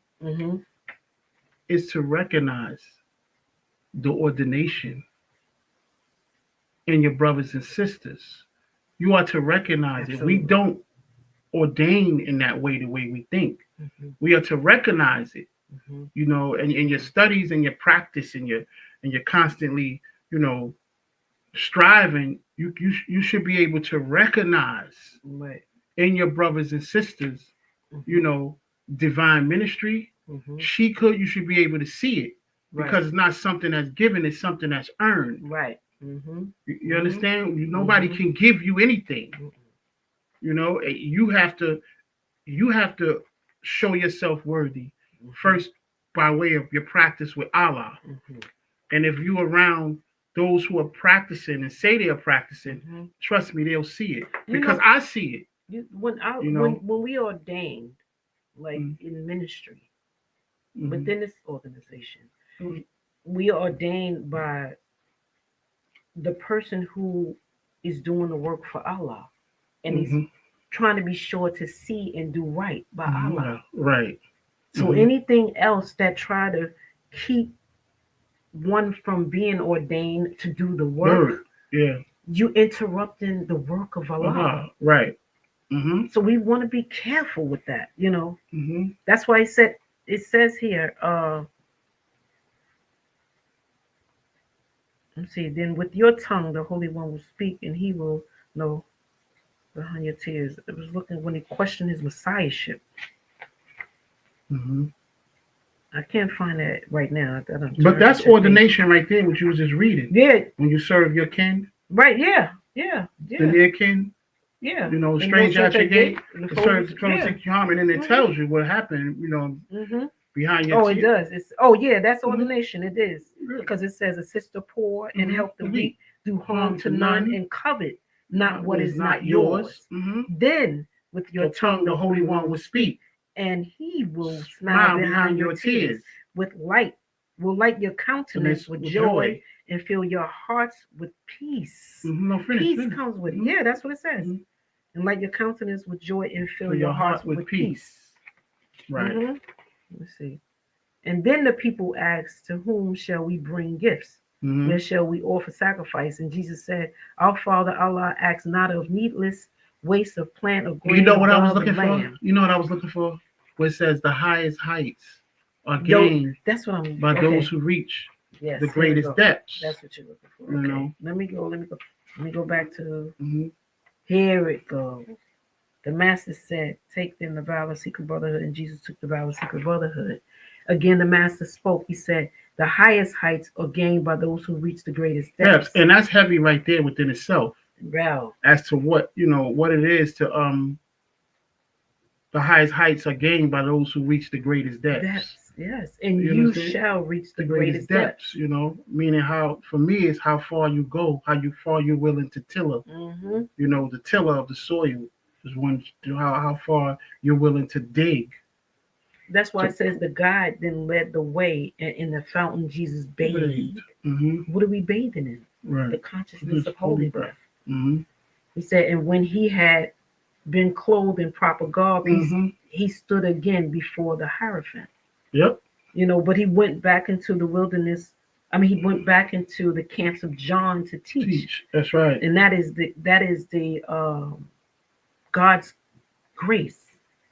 is to recognize the ordination in your brothers and sisters. You are to recognize it. We don't ordain in that way, the way we think. We are to recognize it. You know, and in your studies and your practice and you're constantly, you know, striving, you should be able to recognize in your brothers and sisters, you know, divine ministry. You should be able to see it because it's not something that's given, it's something that's earned. You understand? Nobody can give you anything. You know, you have to show yourself worthy first by way of your practice with Allah. And if you're around those who are practicing and say they are practicing, trust me, they'll see it because I see it. When we ordained, like in ministry, within this organization, we are ordained by the person who is doing the work for Allah, and he's trying to be sure to see and do right by Allah. Right. So anything else that try to keep one from being ordained to do the work, you interrupting the work of Allah. Right. So we want to be careful with that, you know. That's why it says here, let's see, then with your tongue the Holy One will speak, and he will know behind your tears. It was looking when he questioned his messiahship. I can't find that right now. But that's ordination right there, which you was just reading. Yeah. When you serve your kin. Right, yeah. The near kin. Yeah. You know, stranger at your gate. The serve and then it tells you what happened, you know, behind your tears. It does. That's ordination. It is. Because it says assist the poor and help the weak, do harm to none, and covet not what is not yours. Then with your tongue the Holy One will speak, and he will smile behind your tears. With light will light your countenance with joy and fill your hearts with peace. Peace comes with it. Yeah, that's what it says. And light your countenance with joy and fill your hearts with peace. Right. Let's see. And then the people asked, to whom shall we bring gifts? Where shall we offer sacrifice? And Jesus said, our Father Allah acts not of needless waste of plant of grain. You know what I was looking for? You know what I was looking for? Where it says the highest heights are gained that's what I'm by those who reach Yes, the here we greatest go. depths. That's what you're looking for. You Okay. know. Let me go. Let me go back to Hmm. here it goes. The master said, take then the vow of secret brotherhood, and Jesus took the vow of secret brotherhood. Again, the master spoke. He said, the highest heights are gained by those who reach the greatest Yes, depths. and that's heavy right there within itself Wow. as to what what it is to the highest heights are gained by those who reach the greatest depths. Depths, yes. And You you understand? shall reach the The greatest depths. meaning how for me is how far you go, far you're willing to tiller. Hmm. The tiller of the soil is one how far you're willing to dig. That's why To it says the guide then led the way, and in the fountain Jesus bathed. Mm-hmm. What are we bathing in? Right. The consciousness of holy breath. Mm-hmm. He said, and when he had been clothed in proper garb, Mm-hmm. he stood again before the Hierophant. Yep. But he went back into the wilderness. I mean, he went back into the camps of John to teach. That's right. And that is the God's grace.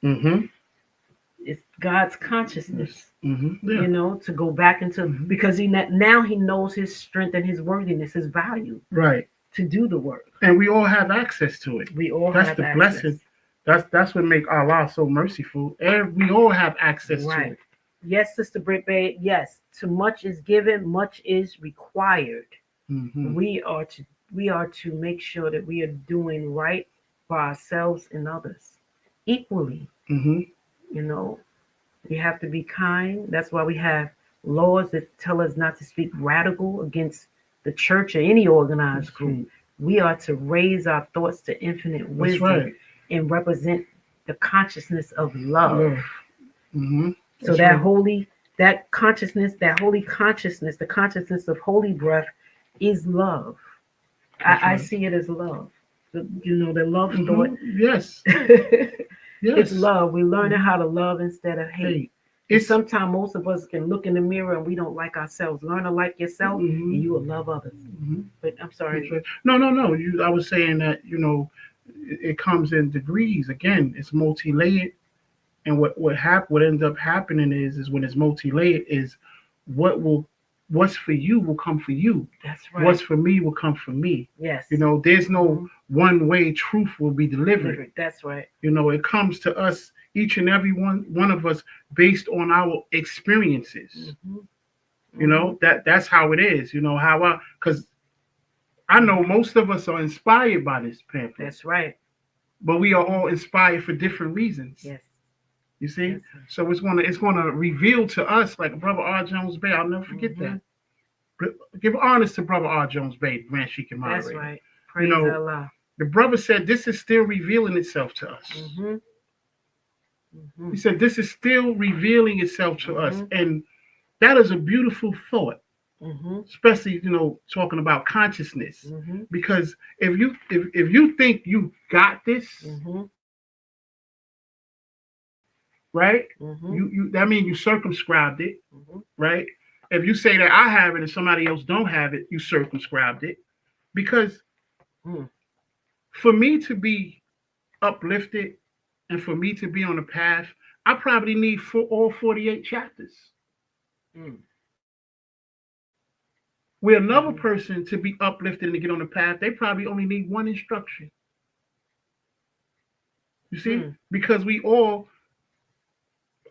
Mm-hmm. It's God's consciousness. Mm-hmm. Yeah. To go back into because now he knows his strength and his worthiness, his value. Right. To do the work. And we all have access to it. We all that's have the access. Blessing. That's what make Allah so merciful. And we all have access to it. Yes, Sister Britt Bay. Yes, too much is given, much is required. Mm-hmm. We are to make sure that we are doing right for ourselves and others equally. Mm-hmm. We have to be kind. That's why we have laws that tell us not to speak radical against the church or any organized group. We are to raise our thoughts to infinite wisdom and represent the consciousness of love. Mm-hmm. So that consciousness, the consciousness of holy breath is love. I see it as love. The love thought. Yes. It's love. We're learning how to love instead of hate. Sometimes most of us can look in the mirror and we don't like ourselves. Learn to like yourself, and you will love others. Mm-hmm. But I'm sorry. Right. No. I was saying that it comes in degrees. Again, it's multi-layered, and what ends up happening is when it's multi-layered is what's for you will come for you. That's right. What's for me will come for me. Yes. There's no one way truth will be delivered. That's right. It comes to us, each and every one of us, based on our experiences. Mm-hmm. That's how it is. Because I know most of us are inspired by this pamphlet. That's right. But we are all inspired for different reasons. Yes. You see? Yes. So it's gonna reveal to us, like Brother R. Jones Bay. I'll never forget that. Give honors to Brother R. Jones Bay, Grand Sheik and Moderator. That's right. Praise Allah. The brother said this is still revealing itself to us. Mm-hmm. Mm-hmm. He said this is still revealing itself to us, and that is a beautiful thought. Mm-hmm. Especially talking about consciousness, because if you think you got this, right? You that means you circumscribed it, right? If you say that I have it and somebody else don't have it, you circumscribed it, because for me to be uplifted and for me to be on the path, I probably need all 48 chapters. Where another person to be uplifted and to get on the path, they probably only need one instruction. You see? Because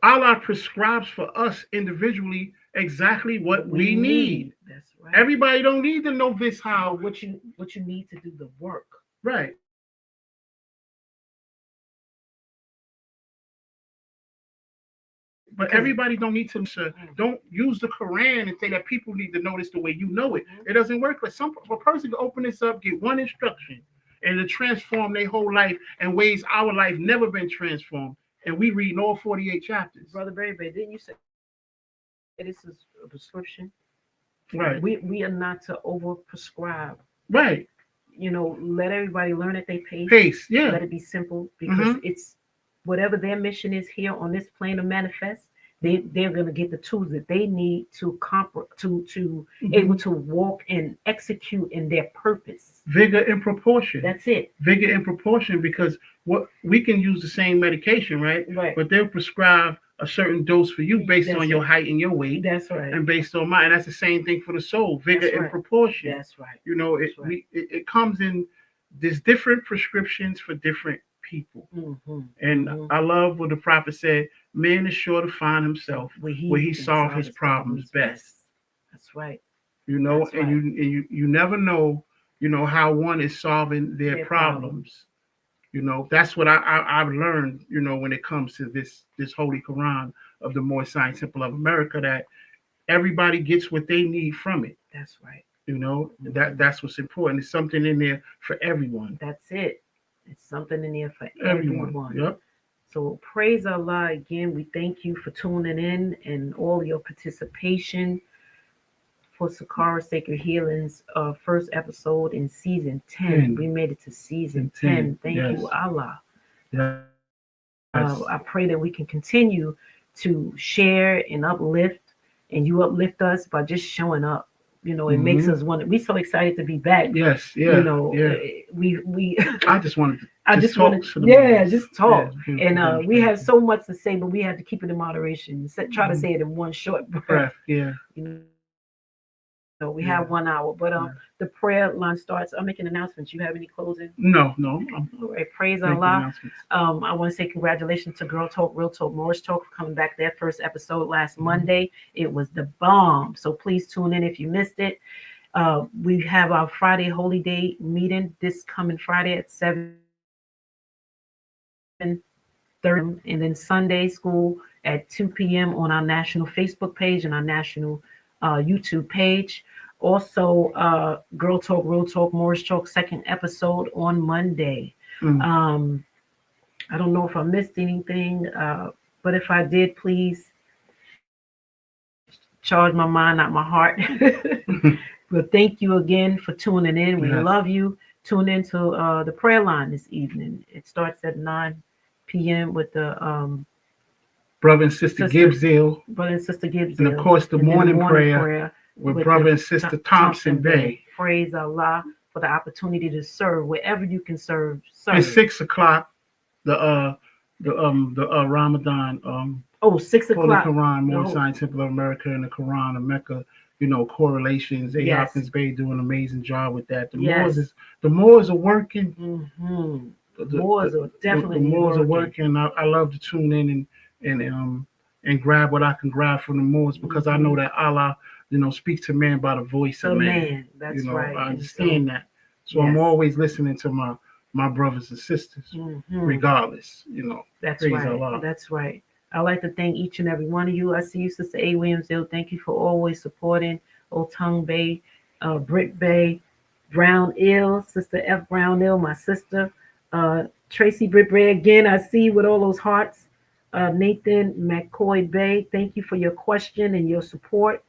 Allah prescribes for us individually exactly what we need. That's right. Everybody don't need to know this how. What you need to do the work. Right. But everybody don't need to. Don't use the Quran and say that people need to know this the way you know it. It doesn't work. But a person can open this up, get one instruction, and to transform their whole life in ways our life never been transformed. And we read all 48 chapters. Brother Berry, didn't you say this is a prescription? Right. We are not to over prescribe. Right. Let everybody learn at their pace. Pace, yeah. Let it be simple, because it's whatever their mission is here on this plane to manifest. They're going to get the tools that they need to able to walk and execute in their purpose. Vigor in proportion. That's it. Vigor in proportion, because what we can use the same medication, right? Right. But they'll prescribe a certain dose for you based That's on your right. height and your weight, That's right. and based on mine. And that's the same thing for the soul, vigor That's in right. proportion. That's right. You know, That's right. it comes in. There's different prescriptions for different people. Mm-hmm. And Mm-hmm. I love what the prophet said: man is sure to find himself where he Can solve his problems best. That's right. You know, That's and right. you never know, how one is solving their Their problems. You know, that's what I've learned. You know, when it comes to this Holy Quran of the Moorish Science Temple of America, that everybody gets what they need from it. That's right. You know, Mm-hmm. that's what's important. There's something in there for everyone. That's it. It's something in there for Everyone. everyone. Yep. So praise Allah again. We thank you for tuning in and all your participation for Sakara Sacred Healing's first episode in season 10. We made it to season 10. Thank Yes. you, Allah. Yes. I pray that we can continue to share and uplift, and you uplift us by just showing up. You know, it makes us want. We're so excited to be back. Yes, yeah. You know, yeah. we. I just wanted to. I just wanted, just talk. Yeah, and we have so much to say, but we have to keep it in moderation. Try to say it in one short breath. Yeah. You know, we have 1 hour, but the prayer line starts. I'm making announcements. You have any closing? No. All right, praise Allah. I want to say congratulations to Girl Talk, Real Talk, Morris Talk for coming back. Their first episode last Monday. It was the bomb. So please tune in if you missed it. We have our Friday Holy Day meeting this coming Friday at 7:30, and then Sunday school at 2 p.m. on our national Facebook page and our national YouTube page. Also, Girl Talk, Real Talk, Morris Talk, second episode on Monday. I don't know if I missed anything, but if I did, please charge my mind, not my heart. But thank you again for tuning in. We love you. Tune into the prayer line this evening. It starts at 9 p.m. with the brother and sister Gibbsdale. Brother and sister Gibbsdale. And of course, the morning prayer with brother and sister Thompson Bay. Praise Allah for the opportunity to serve wherever you can serve. And 6 o'clock, the Ramadan 6 o'clock. Holy Quran, Moorish Science Temple of America, and the Quran of Mecca. You know, correlations. A. Hopkins Bay doing an amazing job with that. The Moors are working. The Moors are definitely the Moors are working. I love to tune in and grab what I can grab from the Moors, because I know that Allah, speaks to man by the voice of man. That's right. I understand that. So I'm always listening to my brothers and sisters, regardless. That's praise right. Allah. That's right. I'd like to thank each and every one of you. I see you, Sister A. Williams-Hill. Thank you for always supporting Old Tongue Bay, Britt Bay, Brown Ill, Sister F. Brown Ill, my sister. Tracy Britt Bay again. I see you with all those hearts. Nathan McCoy Bay, thank you for your question and your support.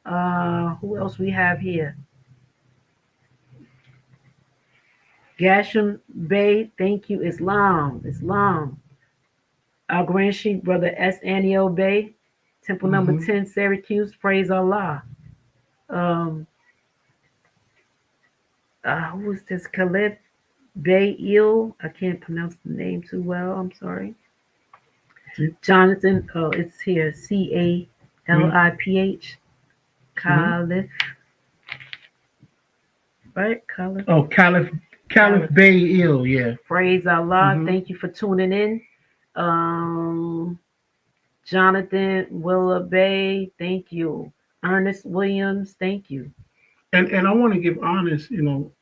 Who else we have here? Gasham Bay, thank you. Islam. Our grand sheik brother S. Aniel Bay, Temple number 10, Syracuse. Praise Allah. Who is this? Caleb Bay Il. I can't pronounce the name too well. I'm sorry. Jonathan. Oh, it's here. Caliph. Caliph. Right? Caliph. Oh, Caliph Bay Il. Yeah. Praise Allah. Thank you for tuning in. Jonathan Willa Bay, thank you. Ernest Williams, thank you. And I want to give honors,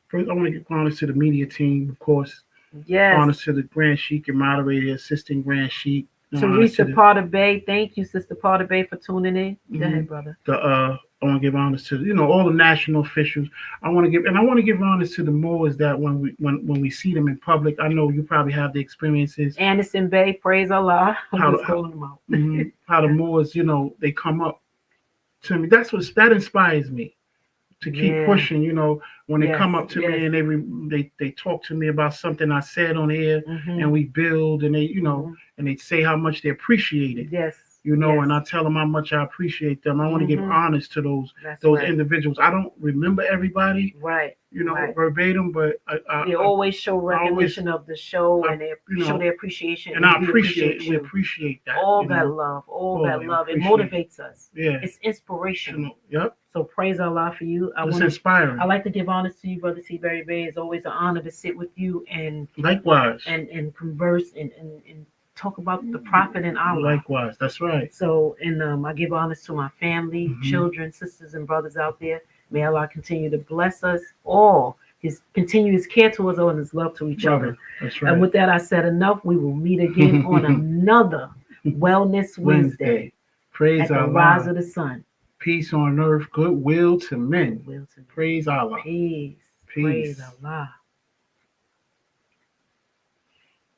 first I want to give honors to the media team, of course. Yes. Honors to the Grand Sheik and moderator, assistant Grand Sheik. Teresa Potter Bay, thank you, Sister Potter Bay, for tuning in. Go ahead, brother. I want to give honors to all the national officials. I want to give honors to the Moors that when we see them in public. I know you probably have the experiences. Anderson Bay, praise Allah. How the Moors, they come up to me. That inspires me to keep pushing. When they come up to me and they talk to me about something I said on air, and we build, and they and they say how much they appreciate it. Yes. And I tell them how much I appreciate them. I want to give honors to those individuals. I don't remember everybody. Right. Right. verbatim, but They always show recognition of the show, and they show their appreciation. And I we appreciate you. We appreciate that. All that love, all that love. It motivates us. Yeah. It's inspirational. Yep. So praise Allah for you. It's inspiring. I like to give honors to you, Brother T. Berry Bay. It's always an honor to sit with you and likewise and converse and talk about the Prophet and Allah. Likewise, that's right. So, and I give honors to my family, children, sisters, and brothers out there. May Allah continue to bless us all. Continue His care to us all and His love to each other. That's right. And with that, I said enough. We will meet again on another Wellness Wednesday. Praise at the Allah. rise of the sun. Peace on earth, goodwill to men. Goodwill to men. Praise Allah. Peace. Praise Allah.